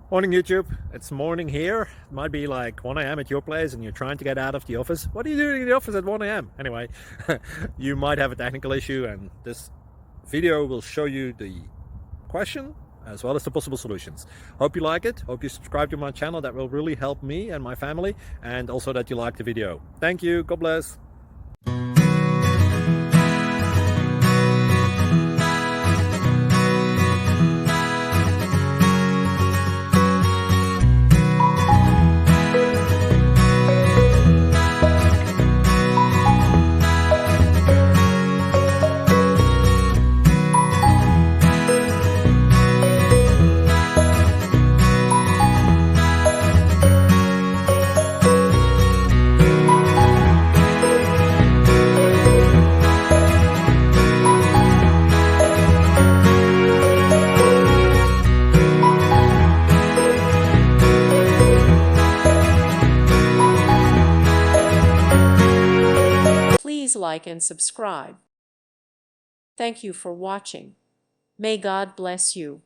Morning YouTube, it's morning here. It might be like 1 a.m. at your place and you're trying to get out of the office. What are you doing in the office at 1 a.m? Anyway, you might have a technical issue and this video will show you the question as well as the possible solutions. Hope you like it, hope you subscribe to my channel. That will really help me and my family, and also that you like the video. Thank you, God bless. Please like and subscribe. Thank you for watching. May God bless you.